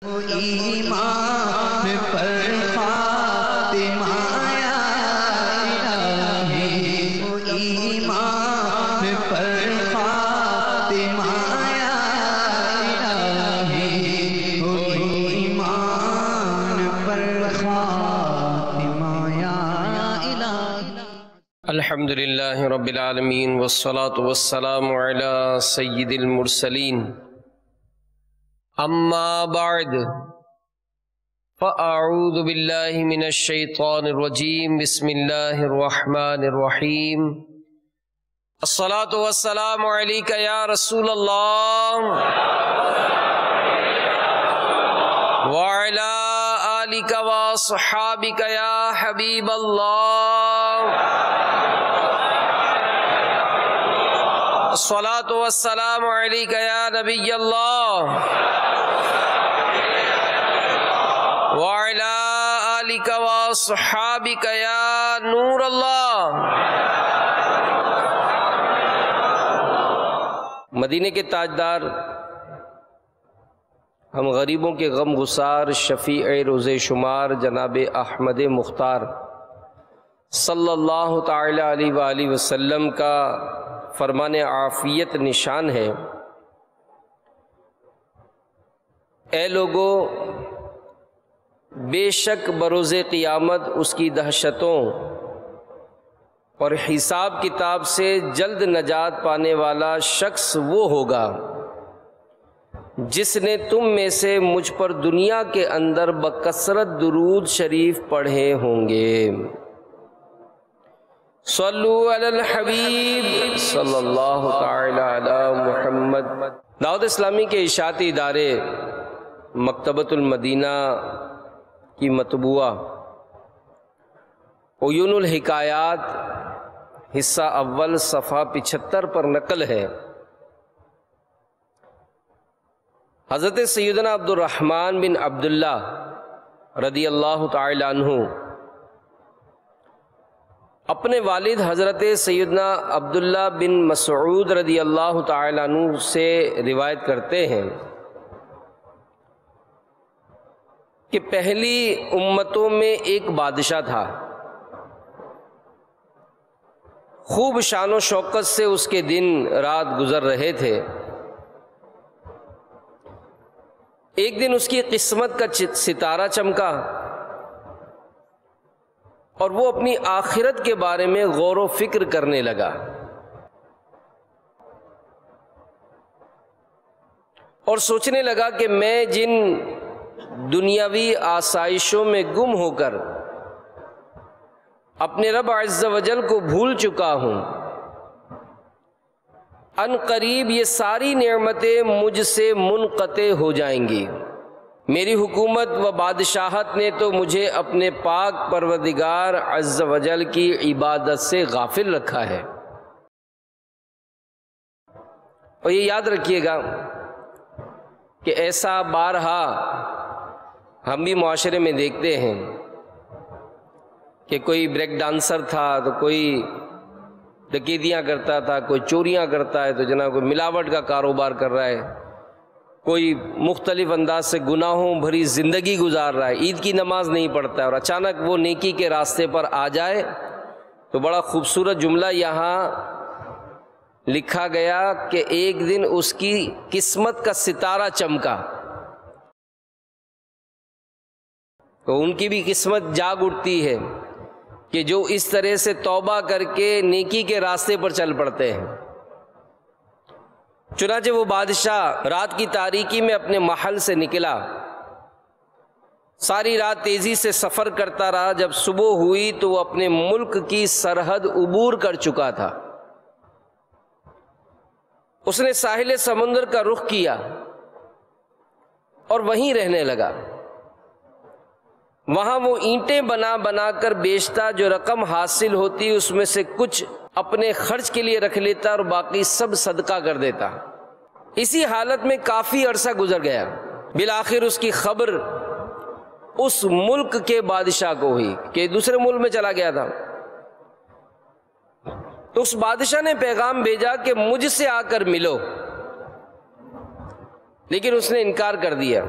ایمان پر خاتمہ یا الہی، ایمان پر خاتمہ یا الہی، ایمان پر خاتمہ یا الہی۔ الحمدللہ رب العالمین والصلاة والسلام علی سید المرسلین، اما بعد فاعوذ باللہ من الشیطان الرجیم، بسم اللہ الرحمن الرحیم۔ الصلاة والسلام علیک یا رسول اللہ وعلی آلک واصحابک یا حبیب اللہ۔ الصلاة والسلام علیک یا نبی اللہ وعلی آلک واصحابک یا نور اللہ۔ مدینے کے تاجدار، ہم غریبوں کے غم گسار، شفیع روز شمار جناب احمد مختار صلی اللہ تعالی علیہ وآلہ وسلم کا فرمان عافیت نشان ہے، اے لوگو بے شک بروز قیامت اس کی دہشتوں اور حساب کتاب سے جلد نجات پانے والا شخص وہ ہوگا جس نے تم میں سے مجھ پر دنیا کے اندر بکثرت درود شریف پڑھے ہوں گے۔ صلو علی الحبیب صلی اللہ تعالی علی محمد۔ دعوت اسلامی کے اشاعتی ادارے مکتبۃ المدینہ کی مطبوعہ عیون الحکایات حصہ اول صفحہ 75 پر نقل ہے، حضرت سیدنا عبد الرحمن بن عبداللہ رضی اللہ تعالی عنہ اپنے والد حضرت سیدنا عبداللہ بن مسعود رضی اللہ تعالی عنہ سے روایت کرتے ہیں کہ پہلی امتوں میں ایک بادشاہ تھا، خوب شان و شوکت سے اس کے دن رات گزر رہے تھے۔ ایک دن اس کی قسمت کا ستارہ چمکا اور وہ اپنی آخرت کے بارے میں غور و فکر کرنے لگا اور سوچنے لگا کہ میں جن دنیاوی آسائشوں میں گم ہو کر اپنے رب عز و جل کو بھول چکا ہوں، ان قریب یہ ساری نعمتیں مجھ سے منقطع ہو جائیں گی۔ میری حکومت و بادشاہت نے تو مجھے اپنے پاک پروردگار عز و جل کی عبادت سے غافل رکھا ہے۔ اور یہ یاد رکھیے گا کہ ایسا بارہا ہم بھی معاشرے میں دیکھتے ہیں کہ کوئی بریک ڈانسر تھا تو کوئی ڈکیتیاں کرتا تھا، کوئی چوریاں کرتا ہے تو جناب کوئی ملاوٹ کا کاروبار کر رہا ہے، کوئی مختلف انداز سے گناہوں بھری زندگی گزار رہا ہے، عید کی نماز نہیں پڑھتا ہے، اور اچانک وہ نیکی کے راستے پر آ جائے تو بڑا خوبصورت جملہ یہاں لکھا گیا کہ ایک دن اس کی قسمت کا ستارہ چمکا، تو ان کی بھی قسمت جاگ اٹھتی ہے کہ جو اس طرح سے توبہ کر کے نیکی کے راستے پر چل پڑتے ہیں۔ چنانچہ وہ بادشاہ رات کی تاریکی میں اپنے محل سے نکلا، ساری رات تیزی سے سفر کرتا رہا، جب صبح ہوئی تو وہ اپنے ملک کی سرحد عبور کر چکا تھا۔ اس نے ساحل سمندر کا رخ کیا اور وہیں رہنے لگا۔ وہاں وہ اینٹیں بنا بنا کر بیچتا، جو رقم حاصل ہوتی اس میں سے کچھ اپنے خرچ کے لیے رکھ لیتا اور باقی سب صدقہ کر دیتا۔ اسی حالت میں کافی عرصہ گزر گیا، بالآخر اس کی خبر اس ملک کے بادشاہ کو ہوئی کہ دوسرے ملک میں چلا گیا تھا۔ تو اس بادشاہ نے پیغام بھیجا کہ مجھ سے آ کر ملو، لیکن اس نے انکار کر دیا۔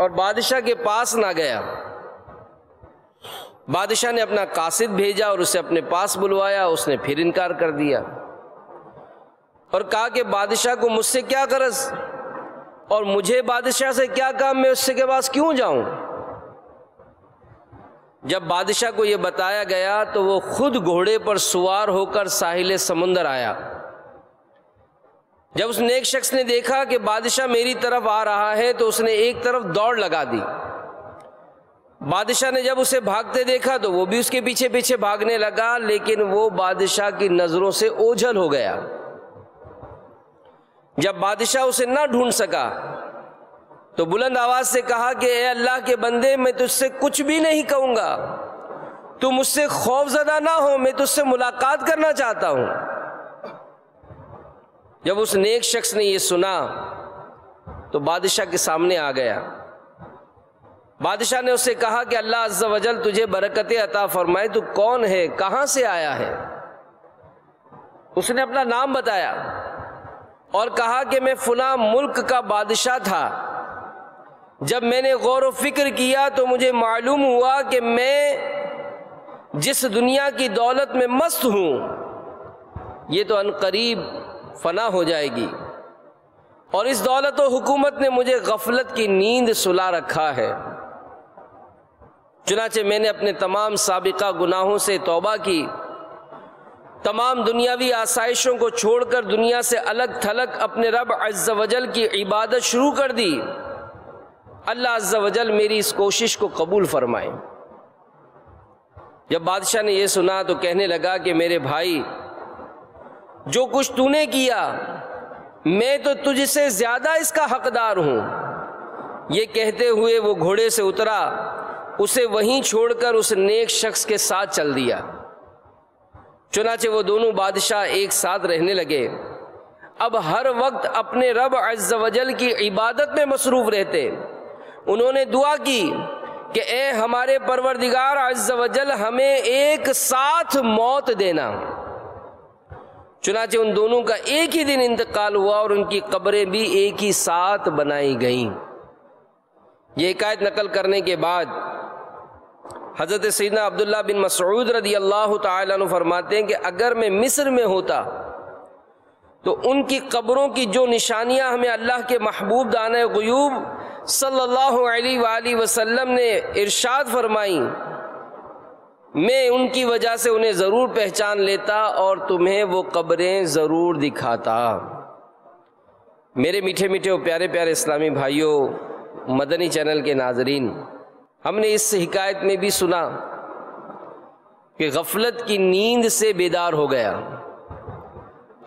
اور بادشاہ کے پاس نہ گیا۔ بادشاہ نے اپنا قاصد بھیجا اور اسے اپنے پاس بلوایا، اس نے پھر انکار کر دیا اور کہا کہ بادشاہ کو مجھ سے کیا غرض اور مجھے بادشاہ سے کیا کام، میں اس کے پاس کیوں جاؤں؟ جب بادشاہ کو یہ بتایا گیا تو وہ خود گھوڑے پر سوار ہو کر ساحل سمندر آیا۔ جب اس نیک شخص نے دیکھا کہ بادشاہ میری طرف آ رہا ہے تو اس نے ایک طرف دوڑ لگا دی۔ بادشاہ نے جب اسے بھاگتے دیکھا تو وہ بھی اس کے پیچھے پیچھے بھاگنے لگا، لیکن وہ بادشاہ کی نظروں سے اوجھل ہو گیا۔ جب بادشاہ اسے نہ ڈھونڈ سکا تو بلند آواز سے کہا کہ اے اللہ کے بندے، میں تجھ سے کچھ بھی نہیں کہوں گا، تو مجھ سے خوف زدہ نہ ہو، میں تجھ سے ملاقات کرنا چاہتا ہوں۔ جب اس نیک شخص نے یہ سنا تو بادشاہ کے سامنے آ گیا۔ بادشاہ نے اس سے کہا کہ اللہ عز و جل تجھے برکتیں عطا فرمائے، تو کون ہے، کہاں سے آیا ہے؟ اس نے اپنا نام بتایا اور کہا کہ میں فلاں ملک کا بادشاہ تھا۔ جب میں نے غور و فکر کیا تو مجھے معلوم ہوا کہ میں جس دنیا کی دولت میں مست ہوں یہ تو عنقریب فنا ہو جائے گی، اور اس دولت و حکومت نے مجھے غفلت کی نیند سلا رکھا ہے۔ چنانچہ میں نے اپنے تمام سابقہ گناہوں سے توبہ کی، تمام دنیاوی آسائشوں کو چھوڑ کر دنیا سے الگ تھلگ اپنے رب عز و جل کی عبادت شروع کر دی۔ اللہ عز و جل میری اس کوشش کو قبول فرمائے۔ جب بادشاہ نے یہ سنا تو کہنے لگا کہ میرے بھائی، جو کچھ تو نے کیا میں تو تجھ سے زیادہ اس کا حقدار ہوں۔ یہ کہتے ہوئے وہ گھوڑے سے اترا، اسے وہیں چھوڑ کر اس نیک شخص کے ساتھ چل دیا۔ چنانچہ وہ دونوں بادشاہ ایک ساتھ رہنے لگے، اب ہر وقت اپنے رب عز و جل کی عبادت میں مصروف رہتے۔ انہوں نے دعا کی کہ اے ہمارے پروردگار عز و جل، ہمیں ایک ساتھ موت دینا۔ چنانچہ ان دونوں کا ایک ہی دن انتقال ہوا اور ان کی قبریں بھی ایک ہی ساتھ بنائی گئیں۔ یہ حکایت نقل کرنے کے بعد حضرت سیدنا عبداللہ بن مسعود رضی اللہ تعالیٰ عنہ فرماتے ہیں کہ اگر میں مصر میں ہوتا تو ان کی قبروں کی جو نشانیاں ہمیں اللہ کے محبوب دانۂ غیوب صلی اللہ علیہ وآلہ وسلم نے ارشاد فرمائیں، میں ان کی وجہ سے انہیں ضرور پہچان لیتا اور تمہیں وہ قبریں ضرور دکھاتا۔ میرے میٹھے میٹھے اور پیارے پیارے اسلامی بھائیوں، مدنی چینل کے ناظرین، ہم نے اس حکایت میں بھی سنا کہ غفلت کی نیند سے بیدار ہو گیا،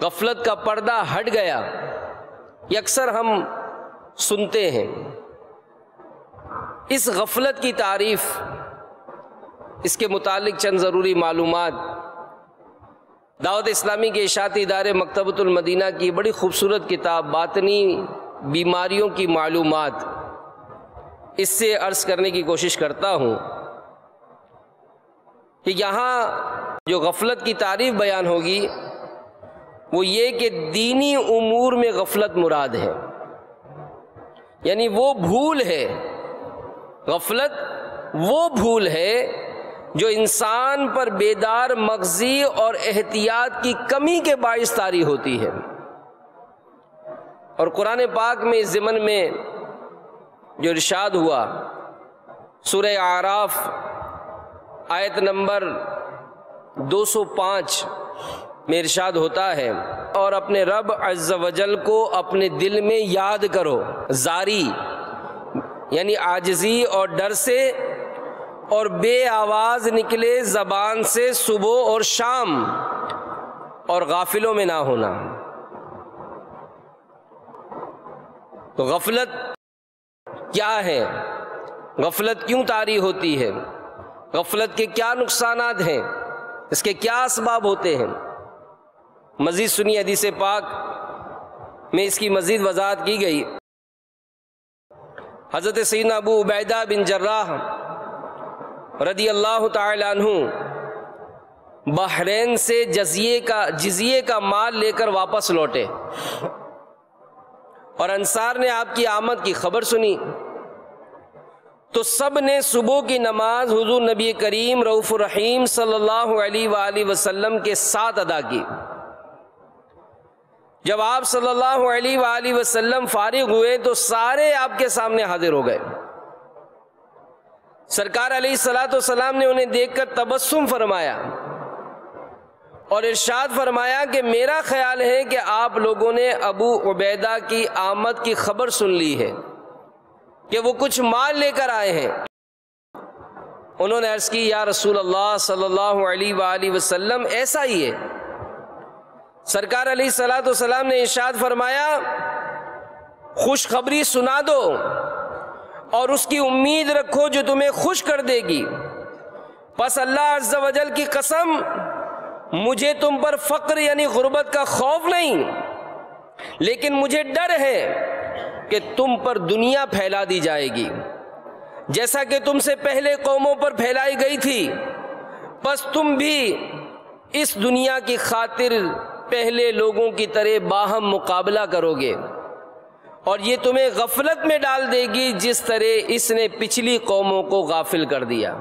غفلت کا پردہ ہٹ گیا۔ یہ اکثر ہم سنتے ہیں۔ اس غفلت کی تعریف، اس کے متعلق چند ضروری معلومات دعوت اسلامی کے اشاعتی ادارے مکتبۃ المدینہ کی بڑی خوبصورت کتاب باطنی بیماریوں کی معلومات، اس سے عرض کرنے کی کوشش کرتا ہوں کہ یہاں جو غفلت کی تعریف بیان ہوگی وہ یہ کہ دینی امور میں غفلت مراد ہے، یعنی وہ بھول ہے، غفلت وہ بھول ہے جو انسان پر بیدار مغزی اور احتیاط کی کمی کے باعث طاری ہوتی ہے۔ اور قرآن پاک میں اس ضمن میں جو ارشاد ہوا، سورہ اعراف آیت نمبر 205 میں ارشاد ہوتا ہے، اور اپنے رب عز و جل کو اپنے دل میں یاد کرو، زاری یعنی عاجزی اور ڈر سے، اور بے آواز نکلے زبان سے صبح اور شام، اور غافلوں میں نہ ہونا۔ تو غفلت کیا ہے؟ غفلت کیوں طاری ہوتی ہے؟ غفلت کے کیا نقصانات ہیں؟ اس کے کیا اسباب ہوتے ہیں؟ مزید سنی حدیث پاک میں اس کی مزید وضاحت کی گئی۔ حضرت سیدنا ابو عبیدہ بن جراح رضی اللہ تعالی عنہ بحرین سے جزیے کا مال لے کر واپس لوٹے، اور انصار نے آپ کی آمد کی خبر سنی، تو سب نے صبح کی نماز حضور نبی کریم رؤوف الرحیم صلی اللہ علیہ وآلہ وسلم کے ساتھ ادا کی۔ جب آپ صلی اللہ علیہ وآلہ وسلم فارغ ہوئے تو سارے آپ کے سامنے حاضر ہو گئے۔ سرکار علیہ الصلوۃ والسلام نے انہیں دیکھ کر تبسم فرمایا اور ارشاد فرمایا کہ میرا خیال ہے کہ آپ لوگوں نے ابو عبیدہ کی آمد کی خبر سن لی ہے کہ وہ کچھ مال لے کر آئے ہیں۔ انہوں نے عرض کی یا رسول اللہ صلی اللہ علیہ وآلہ وسلم ایسا ہی ہے۔ سرکار علیہ الصلوۃ والسلام نے ارشاد فرمایا خوشخبری سنا دو اور اس کی امید رکھو جو تمہیں خوش کر دے گی، پس اللہ عز و جل کی قسم مجھے تم پر فقر یعنی غربت کا خوف نہیں، لیکن مجھے ڈر ہے کہ تم پر دنیا پھیلا دی جائے گی جیسا کہ تم سے پہلے قوموں پر پھیلائی گئی تھی، پس تم بھی اس دنیا کی خاطر پہلے لوگوں کی طرح باہم مقابلہ کرو گے اور یہ تمہیں غفلت میں ڈال دے گی جس طرح اس نے پچھلی قوموں کو غافل کر دیا۔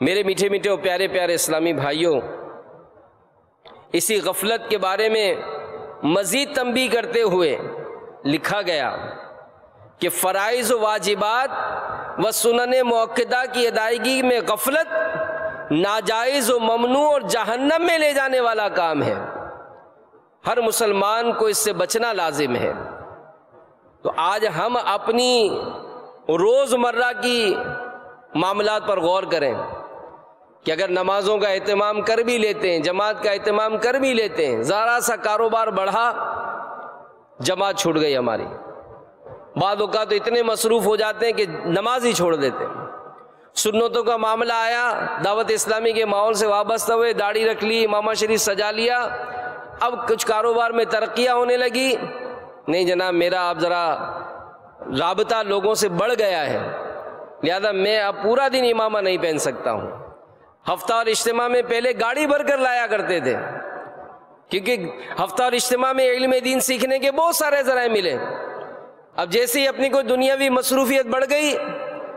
میرے میٹھے میٹھے اور پیارے پیارے اسلامی بھائیوں، اسی غفلت کے بارے میں مزید تنبیہ کرتے ہوئے لکھا گیا کہ فرائض و واجبات و سنن مؤکدہ کی ادائیگی میں غفلت ناجائز و ممنوع اور جہنم میں لے جانے والا کام ہے۔ ہر مسلمان کو اس سے بچنا لازم ہے۔ تو آج ہم اپنی روزمرہ کی معاملات پر غور کریں کہ اگر نمازوں کا اہتمام کر بھی لیتے ہیں، جماعت کا اہتمام کر بھی لیتے ہیں، ذرا سا کاروبار بڑھا جماعت چھوٹ گئی ہماری۔ بعض اوقات تو اتنے مصروف ہو جاتے ہیں کہ نماز ہی چھوڑ دیتے ہیں۔ سنتوں کا معاملہ آیا، دعوت اسلامی کے ماحول سے وابستہ ہوئے، داڑھی رکھ لی، امامہ شریف سجا لیا، اب کچھ کاروبار میں ترقیاں ہونے لگی، نہیں جناب میرا اب ذرا رابطہ لوگوں سے بڑھ گیا ہے، لہذا میں اب پورا دن امامہ نہیں پہن سکتا ہوں۔ ہفتہ اور اجتماع میں پہلے گاڑی بھر کر لایا کرتے تھے، کیونکہ ہفتہ اور اجتماع میں علم دین سیکھنے کے بہت سارے ذرائع ملے۔ اب جیسے ہی اپنی کوئی دنیاوی مصروفیت بڑھ گئی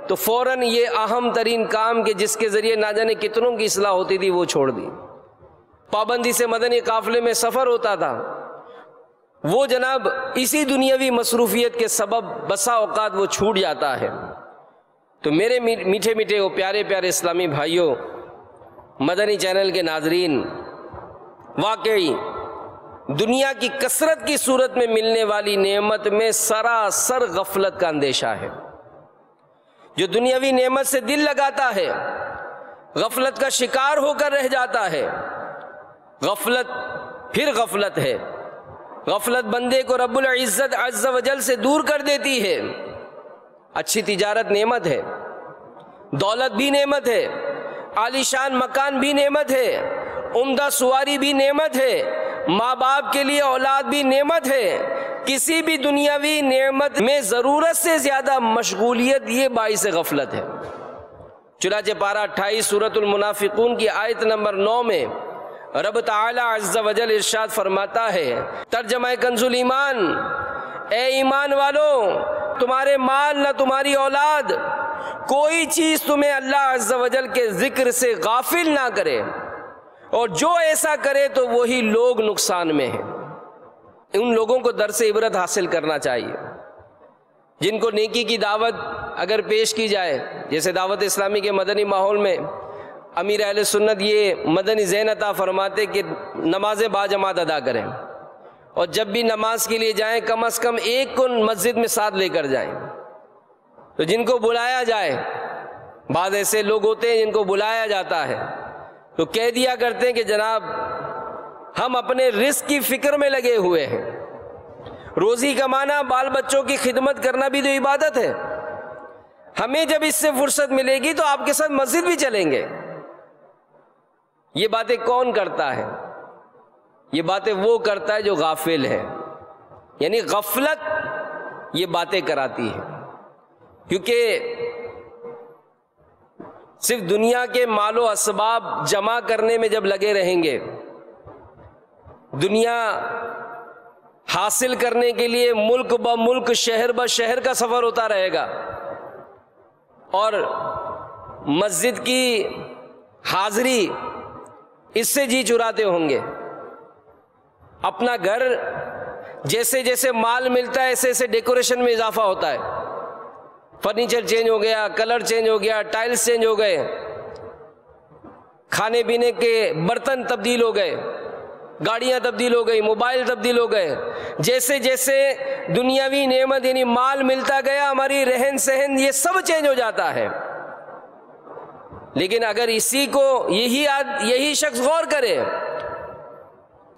تو فوراً یہ اہم ترین کام کہ جس کے ذریعے نہ جانے کتنوں کی اصلاح ہوتی تھی وہ چھوڑ دی۔ پابندی سے مدنی قافلے میں سفر ہوتا تھا، وہ جناب اسی دنیاوی مصروفیت کے سبب بسا اوقات وہ چھوٹ جاتا ہے۔ تو میرے میٹھے میٹھے اور پیارے پیارے اسلامی بھائیوں، مدنی چینل کے ناظرین، واقعی دنیا کی کثرت کی صورت میں ملنے والی نعمت میں سراسر غفلت کا اندیشہ ہے۔ جو دنیاوی نعمت سے دل لگاتا ہے غفلت کا شکار ہو کر رہ جاتا ہے۔ غفلت پھر غفلت ہے، غفلت بندے کو رب العزت عز و جل سے دور کر دیتی ہے۔ اچھی تجارت نعمت ہے، دولت بھی نعمت ہے، عالی شان مکان بھی نعمت ہے، عمدہ سواری بھی نعمت ہے، ماں باپ کے لیے اولاد بھی نعمت ہے۔ کسی بھی دنیاوی نعمت میں ضرورت سے زیادہ مشغولیت یہ باعث غفلت ہے۔ چنانچہ پارہ 28 سورۃ المنافقون کی آیت نمبر 9 میں رب تعالی عز و جل ارشاد فرماتا ہے، ترجمہ کنز الایمان، اے ایمان والو تمہارے مال نہ تمہاری اولاد کوئی چیز تمہیں اللہ عز و جل کے ذکر سے غافل نہ کرے، اور جو ایسا کرے تو وہی لوگ نقصان میں ہیں۔ ان لوگوں کو درس عبرت حاصل کرنا چاہیے جن کو نیکی کی دعوت اگر پیش کی جائے، جیسے دعوت اسلامی کے مدنی ماحول میں امیر اہل سنت یہ مدنی ذہن عطا فرماتے کہ نمازیں باجماعت ادا کریں، اور جب بھی نماز کے لیے جائیں کم از کم ایک کو مسجد میں ساتھ لے کر جائیں۔ تو جن کو بلایا جائے، بعض ایسے لوگ ہوتے ہیں جن کو بلایا جاتا ہے تو کہہ دیا کرتے ہیں کہ جناب ہم اپنے رزق کی فکر میں لگے ہوئے ہیں، روزی کمانا، بال بچوں کی خدمت کرنا بھی تو عبادت ہے، ہمیں جب اس سے فرصت ملے گی تو آپ کے ساتھ مسجد بھی چلیں گے۔ یہ باتیں کون کرتا ہے؟ یہ باتیں وہ کرتا ہے جو غافل ہے، یعنی غفلت یہ باتیں کراتی ہے، کیونکہ صرف دنیا کے مال و اسباب جمع کرنے میں جب لگے رہیں گے، دنیا حاصل کرنے کے لیے ملک بہ ملک، شہر بہ شہر کا سفر ہوتا رہے گا، اور مسجد کی حاضری اس سے جی چراتے ہوں گے. اپنا گھر جیسے جیسے مال ملتا ہے ایسے ایسے ڈیکوریشن میں اضافہ ہوتا ہے. فرنیچر چینج ہو گیا, کلر چینج ہو گیا, ٹائلز چینج ہو گئے, کھانے پینے کے برتن تبدیل ہو گئے, گاڑیاں تبدیل ہو گئی, موبائل تبدیل ہو گئے. جیسے جیسے دنیاوی نعمت یعنی مال ملتا گیا, ہماری رہن سہن یہ سب چینج ہو جاتا ہے. لیکن اگر اسی کو یہی شخص غور کرے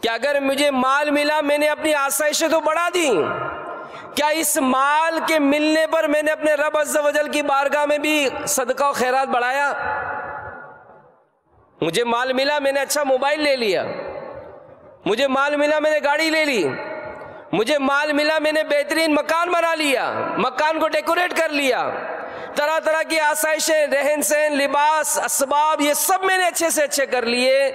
کہ اگر مجھے مال ملا, میں نے اپنی آسائشیں تو بڑھا دی, کیا اس مال کے ملنے پر میں نے اپنے رب عز و جل کی بارگاہ میں بھی صدقہ و خیرات بڑھایا؟ مجھے مال ملا, میں نے اچھا موبائل لے لیا, مجھے مال ملا, میں نے گاڑی لے لی, مجھے مال ملا, میں نے بہترین مکان بنا لیا, مکان کو ڈیکوریٹ کر لیا, طرح طرح کی آسائشیں, رہن سہن, لباس, اسباب, یہ سب میں نے اچھے سے اچھے کر لیے.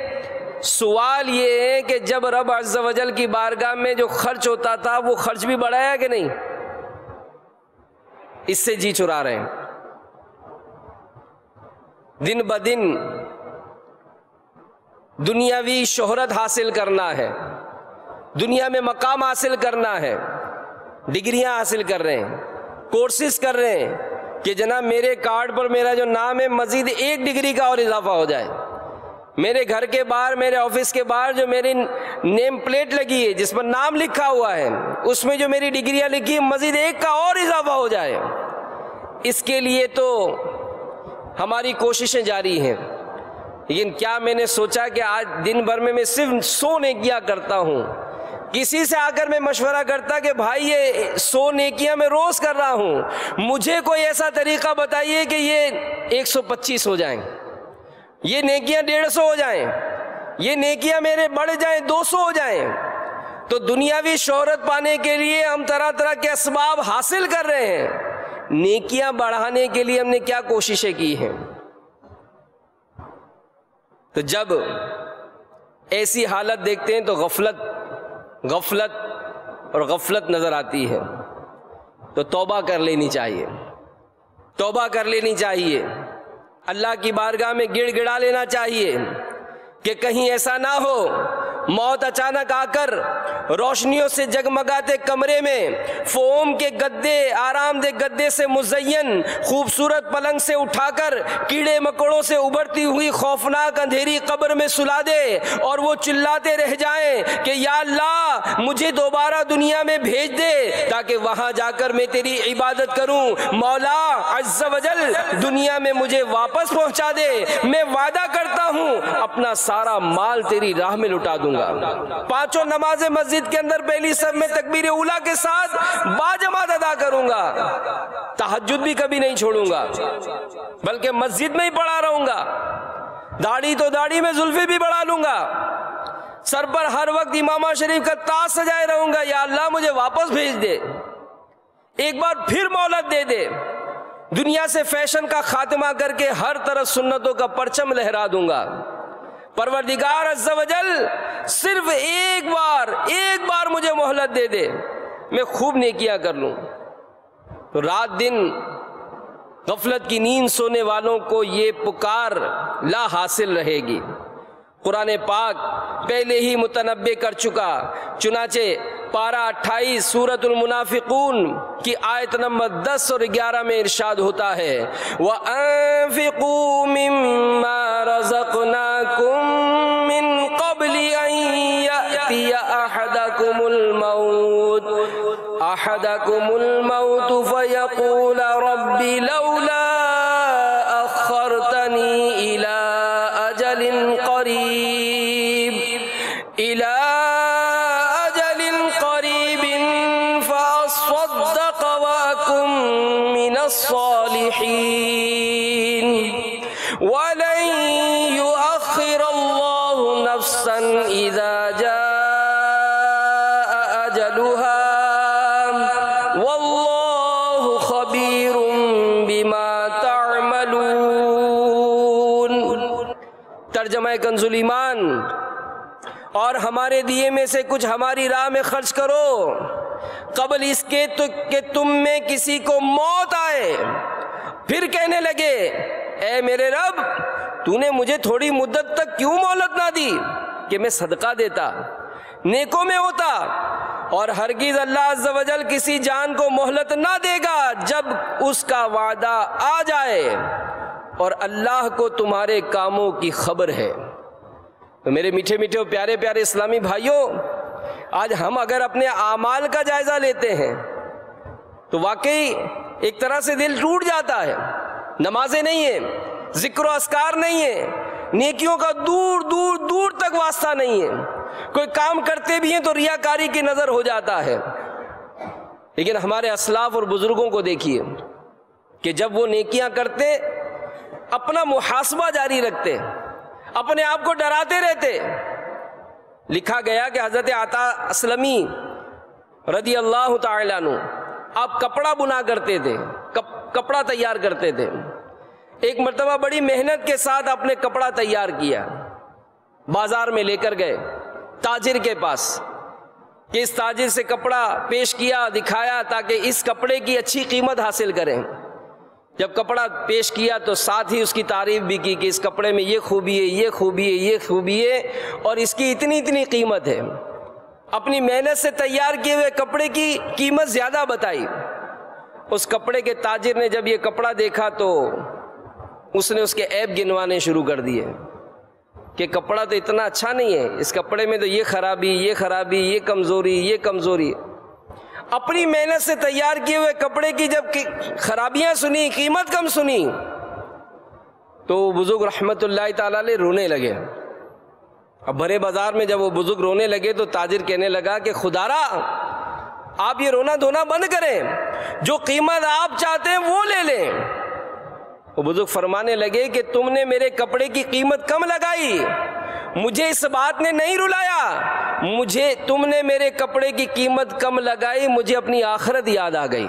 سوال یہ ہے کہ جب رب عز و جل کی بارگاہ میں جو خرچ ہوتا تھا وہ خرچ بھی بڑھایا کہ نہیں؟ اس سے جی چرا رہے ہیں. دن بدن دنیاوی شہرت حاصل کرنا ہے, دنیا میں مقام حاصل کرنا ہے, ڈگریاں حاصل کر رہے ہیں, کورسز کر رہے ہیں کہ جناب میرے کارڈ پر میرا جو نام ہے مزید 1 ڈگری کا اور اضافہ ہو جائے. میرے گھر کے باہر, میرے آفس کے باہر جو میری نیم پلیٹ لگی ہے جس پر نام لکھا ہوا ہے, اس میں جو میری ڈگریاں لکھی مزید 1 کا اور اضافہ ہو جائے. اس کے لیے تو ہماری کوششیں جاری ہیں. لیکن کیا میں نے سوچا کہ آج دن بھر میں صرف 100 نیکیاں کرتا ہوں, کسی سے آ کر میں مشورہ کرتا کہ بھائی یہ 100 نیکیاں میں روز کر رہا ہوں, مجھے کوئی ایسا طریقہ بتائیے کہ یہ 125 ہو جائیں, یہ نیکیاں 150 ہو جائیں, یہ نیکیاں میرے بڑھ جائیں 200 ہو جائیں. تو دنیاوی شہرت پانے کے لیے ہم طرح طرح کے اسباب حاصل کر رہے ہیں, نیکیاں بڑھانے کے لیے ہم نے کیا کوششیں کی ہیں؟ تو جب ایسی حالت دیکھتے ہیں تو غفلت اور غفلت نظر آتی ہے, تو توبہ کر لینی چاہیے, توبہ کر لینی چاہیے, اللہ کی بارگاہ میں گڑ گڑا لینا چاہیے کہ کہیں ایسا نہ ہو موت اچانک آ کر روشنیوں سے جگمگاتے کمرے میں فوم کے گدے, آرام دہ گدے سے مزین خوبصورت پلنگ سے اٹھا کر کیڑے مکوڑوں سے ابھرتی ہوئی خوفناک اندھیری قبر میں سلا دے اور وہ چلاتے رہ جائیں کہ یا اللہ مجھے دوبارہ دنیا میں بھیج دے تاکہ وہاں جا کر میں تیری عبادت کروں. مولا عز و جل دنیا میں مجھے واپس پہنچا دے, میں وعدہ کرتا ہوں اپنا سارا مال تیری راہ میں لٹا دوں گا. 5 نمازیں مسجد کے اندر پہلی صف میں تکبیر اولیٰ کے ساتھ باجماعت ادا کروں گا, تہجد بھی کبھی نہیں چھوڑوں گا بلکہ مسجد میں ہی پڑھا رہوں گا, داڑھی تو داڑھی میں زلفیں بھی بڑھا لوں گا, سر پر ہر وقت امامہ شریف کا تاج سجائے رہوں گا. یا اللہ مجھے واپس بھیج دے, ایک بار پھر مہلت دے دے, دنیا سے فیشن کا خاتمہ کر کے ہر طرف سنتوں کا پرچم لہرا دوں گا. پروردگار عز و جل صرف ایک بار مجھے مہلت دے دے, میں خوب نیکیاں کر لوں. تو رات دن غفلت کی نیند سونے والوں کو یہ پکار لا حاصل رہے گی. قرآن پاک پہلے ہی متنبع کر چکا, چنانچہ پارہ 28 سورۃ المنافقون کی آیت نمبر 10 اور 11 میں ارشاد ہوتا ہے وَأَنفِقُوا مِمَّا رَزَقْنَاكُم مِّن قَبْلِ أَن يَأْتِيَ أَحَدَكُمُ الْمَوْتُ فَيَقُولَ رَبِّ لَوْلَا أَخَّرْتَنِي إِلَىٰ أَجَلٍ قَرِيبٍ فَأَصَّدَّقَ وَأَكُن مِّنَ الصَّالِحِينَ وَلَن يُؤَخِّرَ اللَّهُ نَفْسًا إِذَا جَاءَ أَجَلُهَا وَاللَّهُ خَبِيرٌ بِمَا تَعْمَلُونَ. ترجمہ کنز الایمان. اور ہمارے دیے میں سے کچھ ہماری راہ میں خرچ کرو قبل اس کے کہ تم میں کسی کو موت آئے, پھر کہنے لگے اے میرے رب تو نے مجھے تھوڑی مدت تک کیوں مہلت نہ دی کہ میں صدقہ دیتا، نیکوں میں ہوتا، اور ہرگز اللہ عز و جل کسی جان کو مہلت نہ دے گا جب اس کا وعدہ آ جائے، اور اللہ کو تمہارے کاموں کی خبر ہے۔ تو میرے میٹھے میٹھے اور پیارے پیارے اسلامی بھائیوں، آج ہم اگر اپنے اعمال کا جائزہ لیتے ہیں تو واقعی ایک طرح سے دل ٹوٹ جاتا ہے۔ نمازیں نہیں ہیں، ذکر و اذکار نہیں ہے، نیکیوں کا دور دور دور تک واسطہ نہیں ہے، کوئی کام کرتے بھی ہیں تو ریاکاری کی نظر ہو جاتا ہے۔ لیکن ہمارے اسلاف اور بزرگوں کو دیکھیے کہ جب وہ نیکیاں کرتے اپنا محاسبہ جاری رکھتے، اپنے آپ کو ڈراتے رہتے۔ لکھا گیا کہ حضرت عطا اسلمی رضی اللہ تعالیٰ عنہ آپ کپڑا بنا کرتے تھے، کپڑا تیار کرتے تھے۔ ایک مرتبہ بڑی محنت کے ساتھ اپنے کپڑا تیار کیا، بازار میں لے کر گئے تاجر کے پاس کہ اس تاجر سے کپڑا پیش کیا، دکھایا تاکہ اس کپڑے کی اچھی قیمت حاصل کریں۔ جب کپڑا پیش کیا تو ساتھ ہی اس کی تعریف بھی کی کہ اس کپڑے میں یہ خوبی ہے، یہ خوبی ہے، یہ خوبی ہے، اور اس کی اتنی اتنی قیمت ہے۔ اپنی محنت سے تیار کیے ہوئے کپڑے کی قیمت زیادہ بتائی۔ اس کپڑے کے تاجر نے جب یہ کپڑا دیکھا تو اس نے اس کے عیب گنوانے شروع کر دیے کہ کپڑا تو اتنا اچھا نہیں ہے، اس کپڑے میں تو یہ خرابی، یہ خرابی، یہ کمزوری، یہ کمزوری۔ اپنی محنت سے تیار کیے ہوئے کپڑے کی جب خرابیاں سنی، قیمت کم سنی، تو بزرگ رحمت اللہ تعالیٰ علیہ رونے لگے۔ اب بھرے بازار میں جب وہ بزرگ رونے لگے تو تاجر کہنے لگا کہ خدارا آپ یہ رونا دھونا بند کریں، جو قیمت آپ چاہتے ہیں وہ لے لیں۔ وہ بزرگ فرمانے لگے کہ تم نے میرے کپڑے کی قیمت کم لگائی، مجھے اس بات نے نہیں رلایا، تم نے میرے کپڑے کی قیمت کم لگائی، مجھے اپنی آخرت یاد آ گئی۔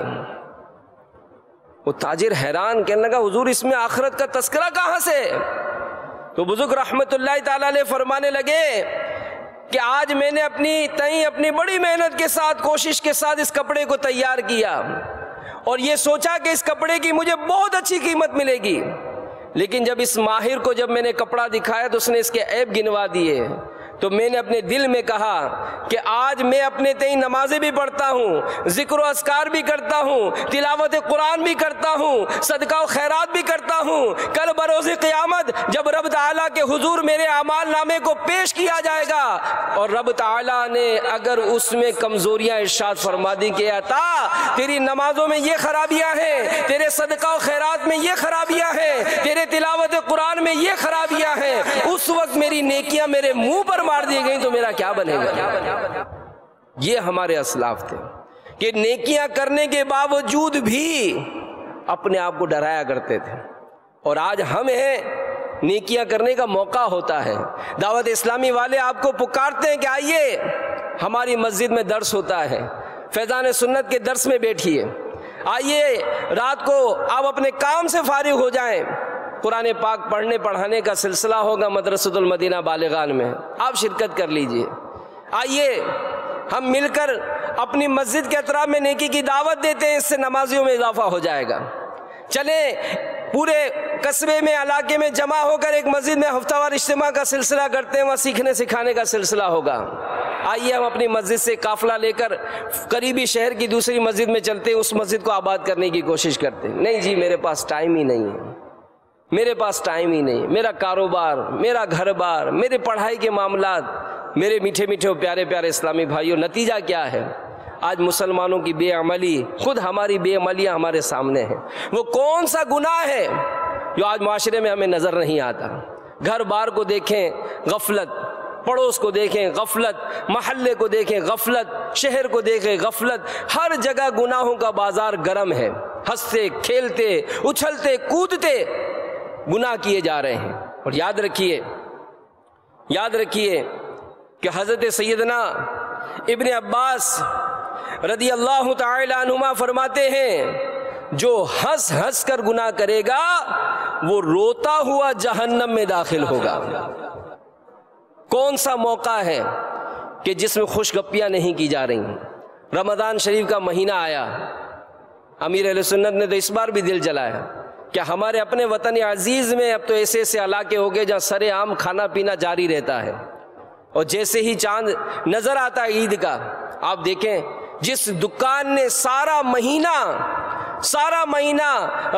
وہ تاجر حیران، کہنے لگا حضور اس میں آخرت کا تذکرہ کہاں سے؟ تو بزرگ رحمت اللہ تعالیٰ علیہ فرمانے لگے کہ آج میں نے اپنی بڑی محنت کے ساتھ، کوشش کے ساتھ اس کپڑے کو تیار کیا، اور یہ سوچا کہ اس کپڑے کی مجھے بہت اچھی قیمت ملے گی، لیکن جب اس ماہر کو جب میں نے کپڑا دکھایا تو اس نے اس کے عیب گنوا دیے۔ تو میں نے اپنے دل میں کہا کہ آج میں اپنے تئیں نمازیں بھی پڑھتا ہوں، ذکر و اذکار بھی کرتا ہوں، تلاوت قرآن بھی کرتا ہوں، صدقہ و خیرات بھی کرتا ہوں، کل بروز قیامت جب رب تعالیٰ کے حضور میرے اعمال نامے کو پیش کیا جائے گا، اور رب تعالیٰ نے اگر اس میں کمزوریاں ارشاد فرما دی کہ عطا تیری نمازوں میں یہ خرابیاں ہیں، تیرے صدقہ و خیرات میں یہ خرابیاں ہیں، تیرے تلاوت قرآن میں یہ خرابیاں ہیں، اس وقت میری نیکیاں میرے منہ پر مار دی گئی تو میرا کیا بنے گا؟ یہ ہمارے اسلاف تھے کہ نیکیاں کرنے کے باوجود بھی اپنے آپ کو ڈرایا کرتے تھے، اور آج ہم ہیں نیکیاں کرنے کا موقع ہوتا ہے، دعوت اسلامی والے آپ کو پکارتے ہیں کہ آئیے ہماری مسجد میں درس ہوتا ہے، فیضان سنت کے درس میں بیٹھیے، آئیے رات کو آپ اپنے کام سے فارغ ہو جائیں، قرآن پاک پڑھنے پڑھانے کا سلسلہ ہوگا مدرسۃ المدینہ بالغان میں، آپ شرکت کر لیجئے، آئیے ہم مل کر اپنی مسجد کے اطراف میں نیکی کی دعوت دیتے ہیں، اس سے نمازیوں میں اضافہ ہو جائے گا۔ چلیں پورے قصبے میں، علاقے میں جمع ہو کر ایک مسجد میں ہفتہ وار اجتماع کا سلسلہ کرتے ہیں، وہاں سیکھنے سکھانے کا سلسلہ ہوگا۔ آئیے ہم اپنی مسجد سے قافلہ لے کر قریبی شہر کی دوسری مسجد میں چلتے ہیں، اس مسجد کو آباد کرنے کی کوشش کرتے ہیں۔ نہیں جی میرے پاس ٹائم ہی نہیں ہے، میرے پاس ٹائم ہی نہیں، میرا کاروبار، میرا گھر بار، میرے پڑھائی کے معاملات۔ میرے میٹھے میٹھے اور پیارے پیارے اسلامی بھائیوں، نتیجہ کیا ہے؟ آج مسلمانوں کی بے عملی، خود ہماری بے عملیاں ہمارے سامنے ہیں۔ وہ کون سا گناہ ہے جو آج معاشرے میں ہمیں نظر نہیں آتا؟ گھر بار کو دیکھیں غفلت، پڑوس کو دیکھیں غفلت، محلے کو دیکھیں غفلت، شہر کو دیکھیں غفلت، ہر جگہ گناہوں کا بازار گرم ہے، ہنستے کھیلتے اچھلتے کودتے گناہ کیے جا رہے ہیں۔ اور یاد رکھیے کہ حضرت سیدنا ابن عباس رضی اللہ تعالی عنہما فرماتے ہیں جو ہنس ہنس کر گناہ کرے گا وہ روتا ہوا جہنم میں داخل ہوگا۔ کون سا موقع ہے کہ جس میں خوش گپیاں نہیں کی جا رہی ہیں؟ رمضان شریف کا مہینہ آیا، امیر اہل سنت نے تو اس بار بھی دل جلایا کیا ہمارے اپنے وطن عزیز میں اب تو ایسے ایسے علاقے ہو گئے جہاں سر عام کھانا پینا جاری رہتا ہے، اور جیسے ہی چاند نظر آتا ہے عید کا، آپ دیکھیں جس دکان نے سارا مہینہ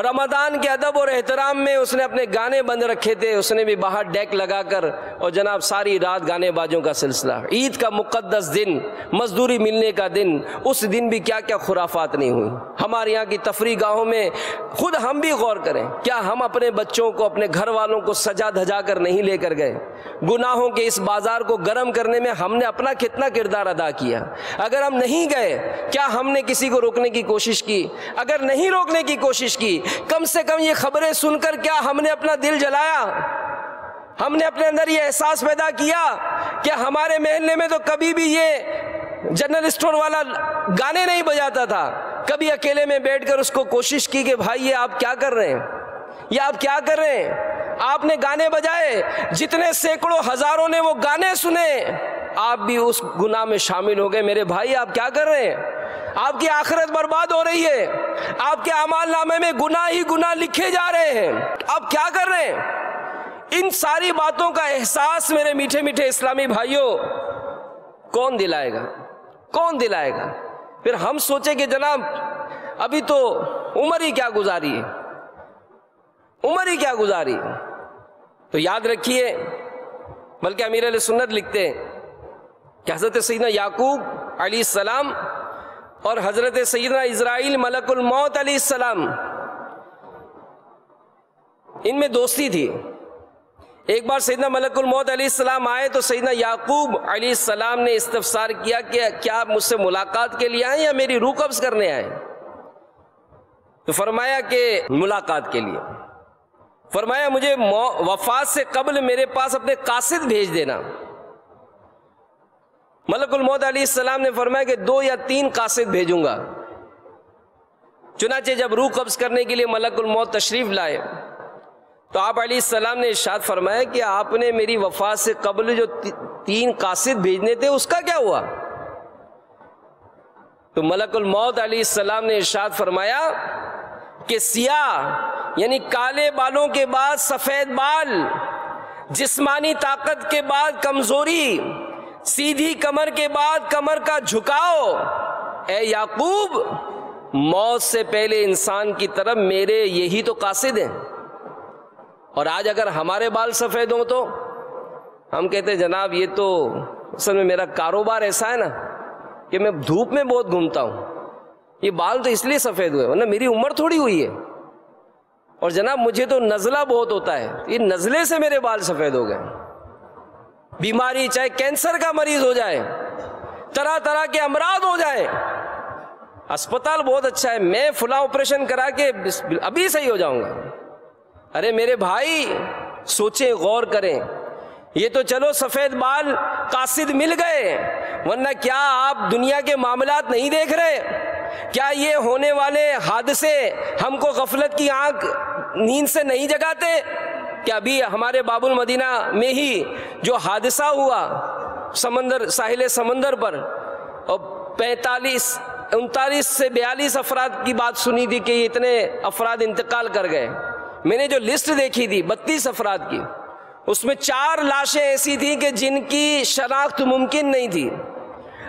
رمضان کے ادب اور احترام میں اس نے اپنے گانے بند رکھے تھے، اس نے بھی باہر ڈیک لگا کر اور جناب ساری رات گانے بازوں کا سلسلہ۔ عید کا مقدس دن، مزدوری ملنے کا دن، اس دن بھی کیا کیا خرافات نہیں ہوئی۔ ہمارے یہاں کی تفریح گاہوں میں خود ہم بھی غور کریں، کیا ہم اپنے بچوں کو، اپنے گھر والوں کو سجا دھجا کر نہیں لے کر گئے؟ گناہوں کے اس بازار کو گرم کرنے میں ہم نے اپنا کتنا کردار ادا کیا؟ اگر ہم نہیں گئے، کیا ہم نے کسی کو روکنے کی کوشش کی؟ اگر نہیں روکنے کی کوشش کی، کم سے کم یہ خبریں سن کر کیا ہم نے اپنا دل جلایا؟ ہم نے اپنے اندر یہ احساس پیدا کیا کہ ہمارے محلے میں تو کبھی بھی یہ جنرل اسٹور والا گانے نہیں بجاتا تھا، کبھی اکیلے میں بیٹھ کر اس کو کوشش کی کہ بھائی یہ آپ کیا کر رہے ہیں، یہ آپ کیا کر رہے ہیں؟ آپ نے گانے بجائے، جتنے سینکڑوں ہزاروں نے وہ گانے سنے، آپ بھی اس گناہ میں شامل ہو گئے۔ میرے بھائی آپ کیا کر رہے ہیں؟ آپ کی آخرت برباد ہو رہی ہے، آپ کے اعمال نامے میں گناہ ہی گناہ لکھے جا رہے ہیں، آپ کیا کر رہے ہیں؟ ان ساری باتوں کا احساس میرے میٹھے میٹھے اسلامی بھائیوں کون دلائے گا؟ کون دلائے گا؟ پھر ہم سوچیں کہ جناب ابھی تو عمر ہی کیا گزاری ہے، عمر ہی کیا گزاری، تو یاد رکھیے، بلکہ امیر اہل سنت لکھتے ہیں کہ حضرت سیدنا یعقوب علیہ السلام اور حضرت سیدنا اسرائیل ملک الموت علیہ السلام، ان میں دوستی تھی۔ ایک بار سیدنا ملک الموت علیہ السلام آئے تو سیدنا یعقوب علیہ السلام نے استفسار کیا کہ کیا آپ مجھ سے ملاقات کے لیے آئے یا میری روح قبض کرنے آئے؟ تو فرمایا کہ ملاقات کے لیے۔ فرمایا مجھے وفات سے قبل میرے پاس اپنے قاصد بھیج دینا۔ ملک الموت علیہ السلام نے فرمایا کہ 2 یا 3 قاصد بھیجوں گا۔ چنانچہ جب روح قبض کرنے کے لیے ملک الموت تشریف لائے تو آپ علیہ السلام نے ارشاد فرمایا کہ آپ نے میری وفات سے قبل جو 3 قاصد بھیجنے تھے اس کا کیا ہوا؟ تو ملک الموت علیہ السلام نے ارشاد فرمایا کہ سیاہ یعنی کالے بالوں کے بعد سفید بال، جسمانی طاقت کے بعد کمزوری، سیدھی کمر کے بعد کمر کا جھکاؤ، اے یعقوب موت سے پہلے انسان کی طرف میرے یہی تو قاصد ہیں۔ اور آج اگر ہمارے بال سفید ہوں تو ہم کہتے ہیں جناب یہ تو اصل میں میرا کاروبار ایسا ہے نا کہ میں دھوپ میں بہت گھومتا ہوں، یہ بال تو اس لیے سفید ہوئے، ورنہ میری عمر تھوڑی ہوئی ہے، اور جناب مجھے تو نزلہ بہت ہوتا ہے، یہ نزلے سے میرے بال سفید ہو گئے۔ بیماری چاہے کینسر کا مریض ہو جائے، طرح طرح کے امراض ہو جائیں، اسپتال بہت اچھا ہے، میں فلاں آپریشن کرا کے ابھی صحیح ہو جاؤں گا۔ ارے میرے بھائی سوچیں، غور کریں، یہ تو چلو سفید بال قاصد مل گئے، ورنہ کیا آپ دنیا کے معاملات نہیں دیکھ رہے؟ کیا یہ ہونے والے حادثے ہم کو غفلت کی آنکھ نیند سے نہیں جگاتے؟ کہ ابھی ہمارے باب المدینہ میں ہی جو حادثہ ہوا ساحل سمندر پر، اور 39 سے 42 افراد کی بات سنی تھی کہ اتنے افراد انتقال کر گئے۔ میں نے جو لسٹ دیکھی تھی 32 افراد کی، اس میں 4 لاشیں ایسی تھیں کہ جن کی شناخت ممکن نہیں تھی۔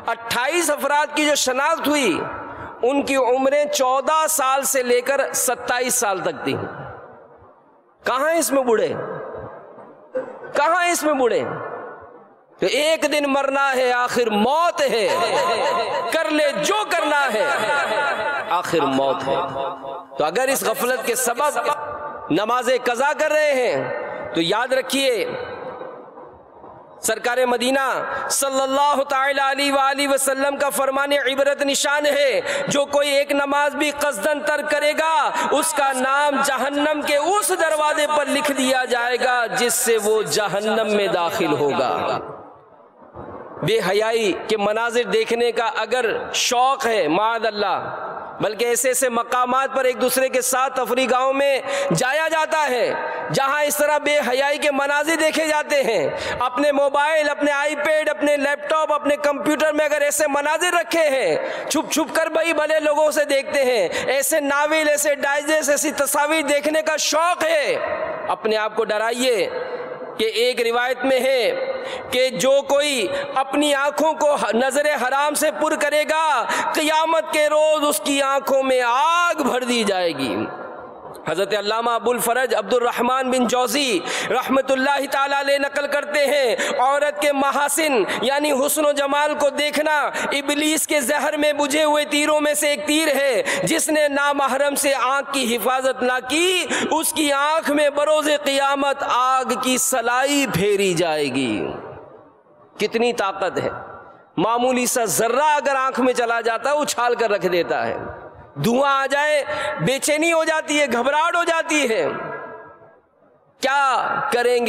28 افراد کی جو شناخت ہوئی ان کی عمریں 14 سال سے لے کر 27 سال تک تھیں۔ کہاں اس میں بوڑھے؟ کہاں اس میں بوڑھے؟ تو ایک دن مرنا ہے، آخر موت ہے، کر لے جو کرنا ہے، آخر موت ہے۔ تو اگر اس غفلت کے سبب نماز قضا کر رہے ہیں تو یاد رکھیے سرکار مدینہ صلی اللہ تعالی علیہ وآلہ وسلم کا فرمان عبرت نشان ہے، جو کوئی ایک نماز بھی قصداً ترک کرے گا اس کا نام جہنم کے اس دروازے پر لکھ دیا جائے گا جس سے وہ جہنم میں داخل ہوگا۔ بے حیائی کے مناظر دیکھنے کا اگر شوق ہے، معاذ اللہ بلکہ ایسے ایسے مقامات پر ایک دوسرے کے ساتھ تفریح گاہوں میں جایا جاتا ہے جہاں اس طرح بے حیائی کے مناظر دیکھے جاتے ہیں۔ اپنے موبائل، اپنے آئی پیڈ، اپنے لیپ ٹاپ، اپنے کمپیوٹر میں اگر ایسے مناظر رکھے ہیں، چھپ چھپ کر بھائی بھلے لوگوں سے دیکھتے ہیں، ایسے ناول، ایسے ڈائجسٹ، ایسی تصاویر دیکھنے کا شوق ہے، اپنے آپ کو ڈرائیے کہ ایک روایت میں ہے کہ جو کوئی اپنی آنکھوں کو نظر حرام سے پر کرے گا، قیامت کے روز اس کی آنکھوں میں آگ بھر دی جائے گی۔ حضرت علامہ ابو الفرج عبد الرحمن بن جوزی رحمت اللہ تعالیٰ علیہ نقل کرتے ہیں، عورت کے محاسن یعنی حسن و جمال کو دیکھنا ابلیس کے زہر میں بجھے ہوئے تیروں میں سے ایک تیر ہے۔ جس نے نامحرم سے آنکھ کی حفاظت نہ کی، اس کی آنکھ میں بروز قیامت آگ کی سلائی پھیری جائے گی۔ کتنی طاقت ہے! معمولی سا ذرہ اگر آنکھ میں چلا جاتا ہے اچھال کر رکھ دیتا ہے، دھواں آ جائے بے چینی ہو جاتی ہے، گھبراہٹ ہو جاتی ہے۔ کیا کریں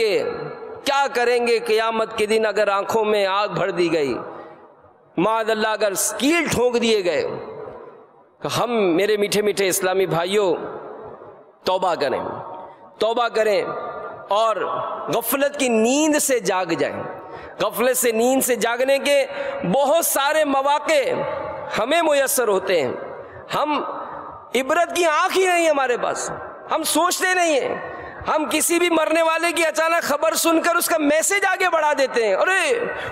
گے قیامت کے دن اگر آنکھوں میں آگ بھر دی گئی، معاذ اللہ اگر کیل ٹھونک دیے گئے۔ ہم میرے میٹھے میٹھے اسلامی بھائیوں توبہ کریں اور غفلت کی نیند سے جاگ جائیں۔ غفلت سے نیند سے جاگنے کے بہت سارے مواقع ہمیں میسر ہوتے ہیں، ہم عبرت کی آنکھ ہی نہیں ہمارے پاس، ہم سوچتے نہیں ہیں، ہم کسی بھی مرنے والے کی اچانک خبر سن کر اس کا میسج آگے بڑھا دیتے ہیں، ارے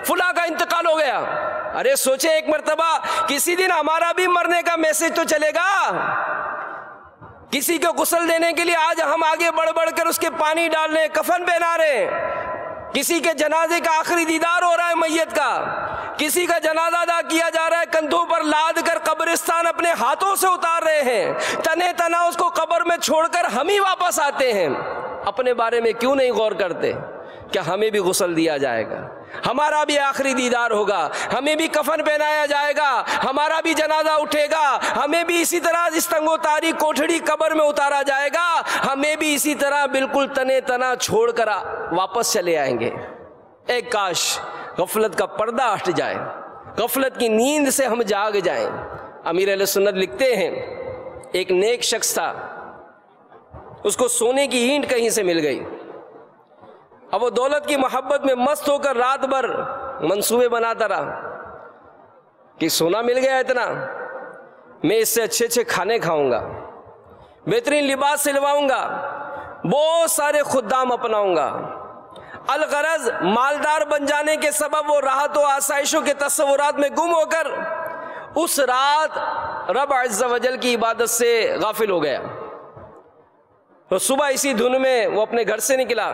فلاں کا انتقال ہو گیا۔ ارے سوچیں ایک مرتبہ کسی دن ہمارا بھی مرنے کا میسج تو چلے گا۔ کسی کو غسل دینے کے لیے آج ہم آگے بڑھ بڑھ کر اس کے پانی ڈال رہے ہیں، کفن پہنا رہے ہیں، کسی کے جنازے کا آخری دیدار ہو رہا ہے میت کا، کسی کا جنازہ ادا کیا جا رہا ہے، کندھوں پر لاد کر قبرستان اپنے ہاتھوں سے اتار رہے ہیں، تنے تنا اس کو قبر میں چھوڑ کر ہم ہی واپس آتے ہیں۔ اپنے بارے میں کیوں نہیں غور کرتے؟ کیا ہمیں بھی غسل دیا جائے گا، ہمارا بھی آخری دیدار ہوگا، ہمیں بھی کفن پہنایا جائے گا، ہمارا بھی جنازہ اٹھے گا، ہمیں بھی اسی طرح اس تنگ و تاریک کوٹھڑی قبر میں اتارا جائے گا، ہمیں بھی اسی طرح بالکل تنے تنا چھوڑ کر واپس چلے آئیں گے۔ ایک کاش غفلت کا پردہ ہٹ جائے، غفلت کی نیند سے ہم جاگ جائیں۔ امیر اہل سنت لکھتے ہیں ایک نیک شخص تھا، اس کو سونے کی اینٹ کہیں سے مل گئی، اب وہ دولت کی محبت میں مست ہو کر رات بھر منصوبے بناتا رہا کہ سونا مل گیا اتنا، میں اس سے اچھے اچھے کھانے کھاؤں گا، بہترین لباس سلواؤں گا، بہت سارے خدام اپناؤں گا۔ الغرض مالدار بن جانے کے سبب وہ راحت و آسائشوں کے تصورات میں گم ہو کر اس رات رب عز و جل کی عبادت سے غافل ہو گیا۔ تو صبح اسی دھن میں وہ اپنے گھر سے نکلا،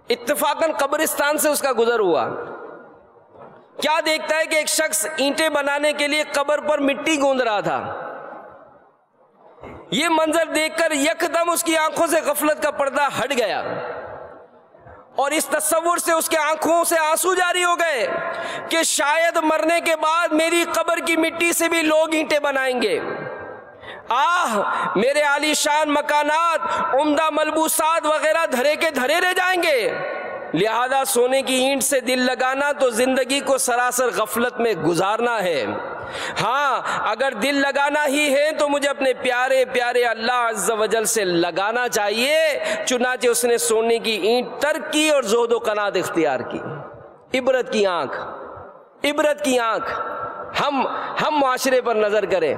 اتفاقاً قبرستان سے اس کا گزر ہوا، کیا دیکھتا ہے کہ ایک شخص اینٹیں بنانے کے لیے قبر پر مٹی گوندھ رہا تھا۔ یہ منظر دیکھ کر یکدم اس کی آنکھوں سے غفلت کا پردہ ہٹ گیا اور اس تصور سے اس کے آنکھوں سے آنسو جاری ہو گئے کہ شاید مرنے کے بعد میری قبر کی مٹی سے بھی لوگ اینٹیں بنائیں گے۔ میرے عالی شان مکانات، عمدہ ملبوسات وغیرہ دھرے کے دھرے رہ جائیں گے، لہذا سونے کی اینٹ سے دل لگانا تو زندگی کو سراسر غفلت میں گزارنا ہے۔ ہاں اگر دل لگانا ہی ہے تو مجھے اپنے پیارے پیارے اللہ عز و جل سے لگانا چاہیے۔ چنانچہ اس نے سونے کی اینٹ ترک کی اور زہد و قناعت اختیار کی۔ عبرت کی آنکھ، ہم معاشرے پر نظر کریں،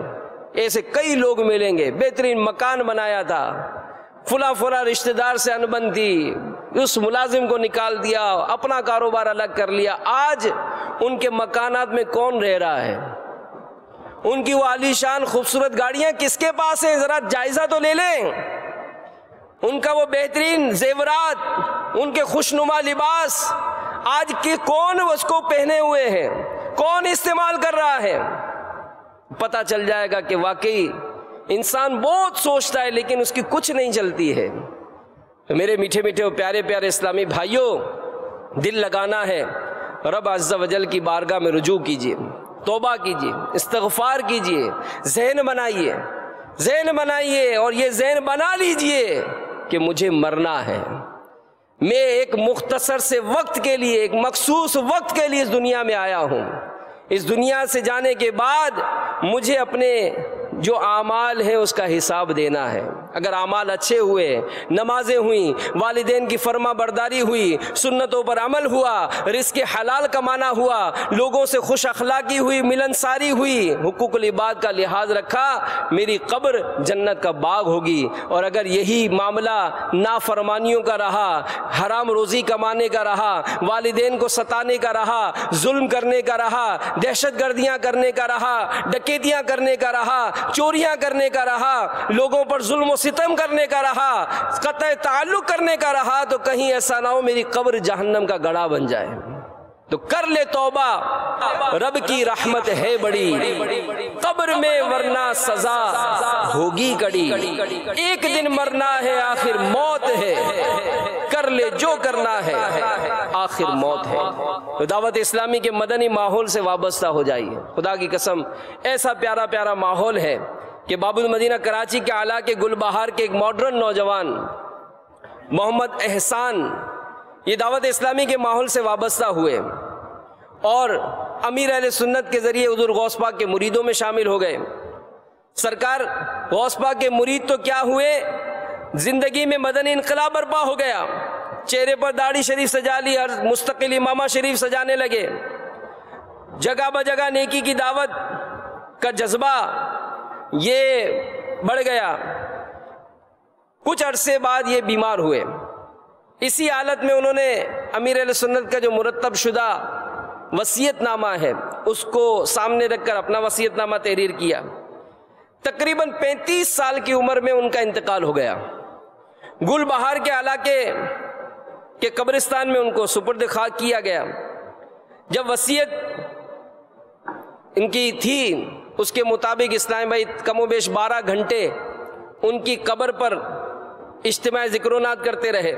ایسے کئی لوگ ملیں گے، بہترین مکان بنایا تھا، فلاں رشتہ دار سے انبن تھی، اس ملازم کو نکال دیا، اپنا کاروبار الگ کر لیا۔ آج ان کے مکانات میں کون رہ رہا ہے؟ ان کی وہ عالی شان خوبصورت گاڑیاں کس کے پاس ہیں؟ ذرا جائزہ تو لے لیں۔ ان کا وہ بہترین زیورات، ان کے خوشنما لباس، آج کے کون اس کو پہنے ہوئے ہیں؟ کون استعمال کر رہا ہے؟ پتہ چل جائے گا کہ واقعی انسان بہت سوچتا ہے لیکن اس کی کچھ نہیں چلتی ہے۔ تو میرے میٹھے میٹھے پیارے پیارے اسلامی بھائیوں، دل لگانا ہے، رب عز و جل کی بارگاہ میں رجوع کیجیے، توبہ کیجیے، استغفار کیجیے، ذہن بنائیے اور یہ ذہن بنا لیجیے کہ مجھے مرنا ہے۔ میں ایک مختصر سے وقت کے لیے، ایک مخصوص وقت کے لیے اس دنیا میں آیا ہوں۔ اس دنیا سے جانے کے بعد مجھے اپنے جو اعمال ہیں اس کا حساب دینا ہے۔ اگر اعمال اچھے ہوئے، نمازیں ہوئیں، والدین کی فرما برداری ہوئی، سنتوں پر عمل ہوا، رزق حلال کمانا ہوا، لوگوں سے خوش اخلاقی ہوئی، ملنساری ہوئی، حقوق العباد کا لحاظ رکھا، میری قبر جنت کا باغ ہوگی۔ اور اگر یہی معاملہ نافرمانیوں کا رہا، حرام روزی کمانے کا رہا، والدین کو ستانے کا رہا، ظلم کرنے کا رہا، دہشت گردیاں کرنے کا رہا، ڈکیتیاں کرنے کا رہا، چوریاں کرنے کا رہا، لوگوں پر ظلم و ستم کرنے کا رہا، قطع تعلق کرنے کا رہا، تو کہیں ایسا نہ ہو میری قبر جہنم کا گڑھا بن جائے۔ تو کر لے توبہ، رب کی رحمت ہے بڑی، قبر میں ورنہ سزا ہوگی کڑی، ایک دن مرنا ہے آخر موت ہے، کر لے جو کرنا ہے آخر موت ہے۔ تو دعوت اسلامی کے مدنی ماحول سے وابستہ ہو جائیے، خدا کی قسم ایسا پیارا پیارا ماحول ہے کہ باب المدینہ کراچی کے علاقے گل بہار کے ایک ماڈرن نوجوان محمد احسان یہ دعوت اسلامی کے ماحول سے وابستہ ہوئے اور امیر اہل سنت کے ذریعے حضور غوث پاک کے مریدوں میں شامل ہو گئے۔ سرکار غوث پاک کے مرید تو کیا ہوئے، زندگی میں مدنی انقلاب برپا ہو گیا، چہرے پر داڑھی شریف سجا لی، ہر مستقل امامہ شریف سجانے لگے، جگہ بجگہ نیکی کی دعوت کا جذبہ یہ بڑھ گیا۔ کچھ عرصے بعد یہ بیمار ہوئے، اسی حالت میں انہوں نے امیر اہل سنت کا جو مرتب شدہ وصیت نامہ ہے اس کو سامنے رکھ کر اپنا وصیت نامہ تحریر کیا۔ تقریباً 35 سال کی عمر میں ان کا انتقال ہو گیا۔ گل بہار کے علاقے کے قبرستان میں ان کو سپرد خاک کیا گیا۔ جب وصیت ان کی تھی اس کے مطابق اسلام بھائی کم و بیش 12 گھنٹے ان کی قبر پر اجتماع ذکر و نات کرتے رہے۔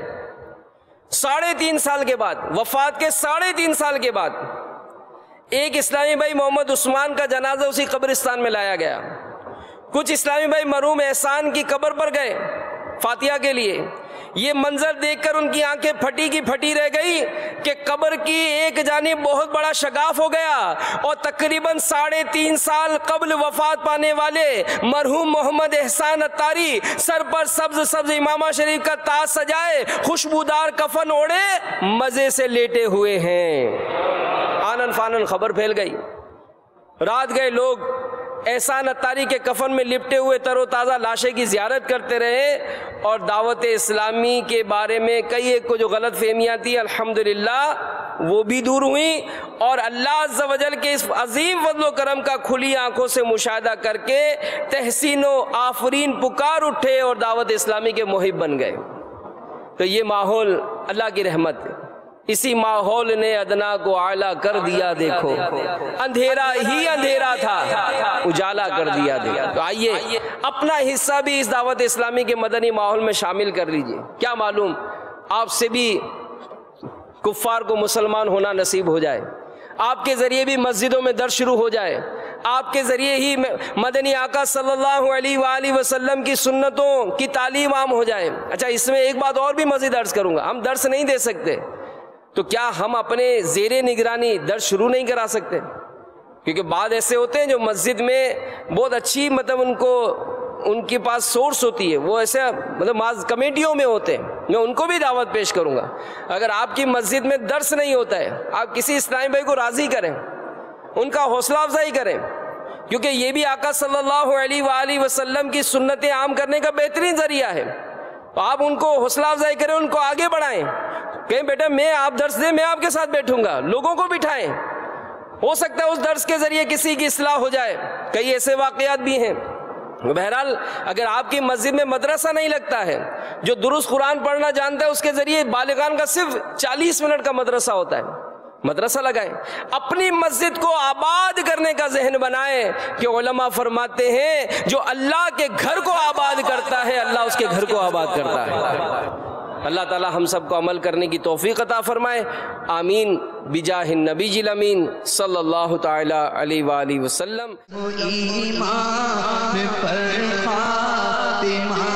3.5 سال کے بعد، وفات کے 3.5 سال کے بعد ایک اسلامی بھائی محمد عثمان کا جنازہ اسی قبرستان میں لایا گیا۔ کچھ اسلامی بھائی مرحوم احسان کی قبر پر گئے فاتحہ کے لیے۔ یہ منظر دیکھ کر ان کی آنکھیں پھٹی کی پھٹی رہ گئی کہ قبر کی ایک جانب بہت بڑا شگاف ہو گیا اور تقریباً 3.5 سال قبل وفات پانے والے مرحوم محمد احسان اتاری سر پر سبز امامہ شریف کا تاج سجائے، خوشبودار کفن اوڑھے مزے سے لیٹے ہوئے ہیں۔ آنن فانن خبر پھیل گئی، رات گئے لوگ احسان اتاری کے کفن میں لپٹے ہوئے تر و تازہ لاشیں کی زیارت کرتے رہے اور دعوت اسلامی کے بارے میں کئی ایک کو جو غلط فہمیاں تھی الحمدللہ وہ بھی دور ہوئیں، اور اللہ عز و جل کے اس عظیم فضل و کرم کا کھلی آنکھوں سے مشاہدہ کر کے تحسین و آفرین پکار اٹھے اور دعوت اسلامی کے محب بن گئے۔ تو یہ ماحول اللہ کی رحمت ہے، اسی ماحول نے ادنا کو اعلیٰ کر دیا، دیکھو اندھیرا ہی اندھیرا تھا اجالا کر دیا دیکھو۔ تو آئیے اپنا حصہ بھی اس دعوت اسلامی کے مدنی ماحول میں شامل کر لیجئے، کیا معلوم آپ سے بھی کفار کو مسلمان ہونا نصیب ہو جائے، آپ کے ذریعے بھی مسجدوں میں درس شروع ہو جائے، آپ کے ذریعے ہی مدنی آقا صلی اللہ علیہ وآلہ وسلم کی سنتوں کی تعلیم عام ہو جائے۔ اچھا اس میں ایک بات اور بھی مزید عرض کروں گا، ہم درس نہیں دے سکتے تو کیا ہم اپنے زیر نگرانی درس شروع نہیں کرا سکتے؟ کیونکہ بعض ایسے ہوتے ہیں جو مسجد میں بہت اچھی ان کے پاس سورس ہوتی ہے، وہ ایسے کمیٹیوں میں ہوتے ہیں، میں ان کو بھی دعوت پیش کروں گا۔ اگر آپ کی مسجد میں درس نہیں ہوتا ہے، آپ کسی اسلامی بھائی کو راضی کریں، ان کا حوصلہ افزائی کریں، کیونکہ یہ بھی آقا صلی اللہ علیہ وآلہ وسلم کی سنتیں عام کرنے کا بہترین ذریعہ ہے۔ آپ ان کو حوصلہ افزائی کریں، ان کو آگے بڑھائیں، کہیں بیٹا میں آپ درس دیں، میں آپ کے ساتھ بیٹھوں گا، لوگوں کو بٹھائیں، ہو سکتا ہے اس درس کے ذریعے کسی کی اصلاح ہو جائے۔ کئی ایسے واقعات بھی ہیں۔ بہرحال اگر آپ کی مسجد میں مدرسہ نہیں لگتا ہے، جو درست قرآن پڑھنا جانتا ہے اس کے ذریعے بالغان کا صرف 40 منٹ کا مدرسہ ہوتا ہے، مدرسہ لگائیں، اپنی مسجد کو آباد کرنے کا ذہن بنائیں، کہ علماء فرماتے ہیں جو اللہ کے گھر کو آباد کرتا ہے اللہ اس کے گھر کو آباد کرتا ہے۔ اللہ تعالی ہم سب کو عمل کرنے کی توفیق عطا فرمائے، آمین بجاہ النبی الامین صلی اللہ تعالی علیہ وآلہ وسلم۔ ایمان پر خاتمہ